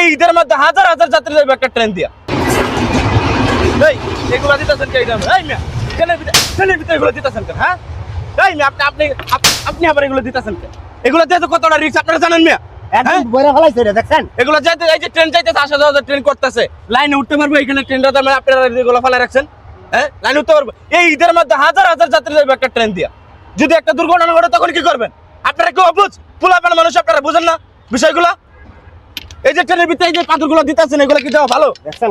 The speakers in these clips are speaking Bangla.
এই ঈদের মধ্যে হাজার হাজার যাত্রী যাবে একটা ট্রেন দিয়া। এই এগুলো দিতেছেন কে? এই মিয়া ট্রেনের ভিতরে এগুলো দিতেছেন কেন? হ্যাঁ এই মিয়া আপনি আবার এগুলো দিতেছেন কেন? এগুলো দিয়ে তো কতটা রিস্ক আপনারা জানেন মিয়া। একদম বইরা ফলাইছে রে, দেখছেন? এগুলো যাইতে এই যে ট্রেন যাইতেছে, আসা যাওয়া ট্রেন করতেছে, লাইনে উঠতে পারবো এখানে ট্রেনটা মানে আপনারা এগুলো ফেলা রাখছেন। হ্যাঁ লাইনে উঠতে পারবো। এই ঈদের মধ্যে হাজার হাজার যাত্রী যাবে একটা ট্রেন দিয়া। যদি একটা দুর্ঘটনা ঘটে তখন কি করবেন? আপনারা কেউ অবুঝ পোলাপান মানুষ, আপনারা বুঝেন না বিষয়গুলো। এই যে ট্রেনের ভিতরে এই যে পাথরগুলো দিতেছেন, এগুলো কি দেওয়া ভালো?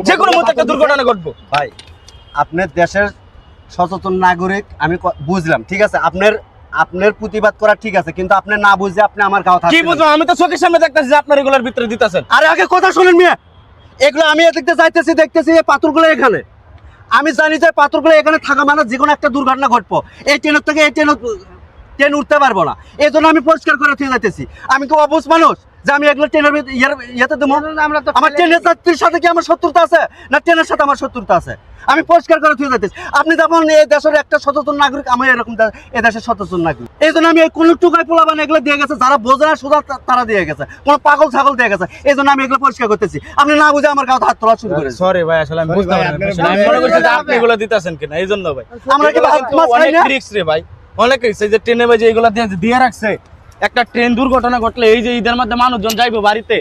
যে কোনো মুহূর্তে একটা দুর্ঘটনা ঘটবো। ভাই আপনার দেশের সচেতন নাগরিক আমি বুঝলাম, ঠিক আছে, আপনার প্রতিবাদ করা ঠিক আছে, কিন্তু আপনি না বুঝে আপনি আমার গাও কি বুঝবো? আমি তো চোখের সামনে দেখতেছি যে আপনার এগুলোর ভিতরে দিতেছেন। আরে আগে কথা শুনেন মিয়া, এগুলো আমি এদিকে যাইতেছি, দেখতেছি এই পাথরগুলো এখানে। আমি জানি যে পাথরগুলো এখানে থাকা মানে যে কোনো একটা দুর্ঘটনা ঘটবো। এই ট্রেনের থেকে এই ট্রেন উঠতে পারবো না, এই জন্য আমি পরিষ্কার করে দিয়ে যাইতেছি। আমি কি অবুঝ মানুষ যে আমি এগুলো ট্রেনের ইয়েতে দেবো? আমার ট্রেনের যাত্রীর সাথে কি আমার শত্রুতা আছে, না ট্রেনের সাথে আমার শত্রুতা আছে? আমি পরিষ্কার করে দিয়ে যাইতেছি। আপনি যেমন এই দেশের একটা সচেতন নাগরিক, আমি এরকম এই দেশের সচেতন নাগরিক। এই জন্য আমি এই কোন টুকাই পোলাবান এগুলো দিয়ে গেছে, যারা বোঝে না সোজা তারা দিয়ে গেছে, কোনো পাগল ছাগল দিয়ে গেছে। এই জন্য আমি এগুলো পরিষ্কার করতেছি। আপনি না বুঝে আমার গাও হাত তোলা শুরু করেছেন। সরি ভাই, আসলে আমি বুঝতে পারিনি। আমি মনে করছি যে আপনি এগুলো দিতেছেন কিনা, এই জন্য ভাই। আমরা কি ভাত মাছ খাই অনেক না? রিস্ক রে ভাই, অনেক রিস্ক। এই যে ট্রেনে ভাই যে এগুলো দিয়ে রাখছে, একটা ট্রেন দুর্ঘটনা ঘটলে এই যে ঈদের মধ্যে মানুষজন যাইবো বাড়িতে,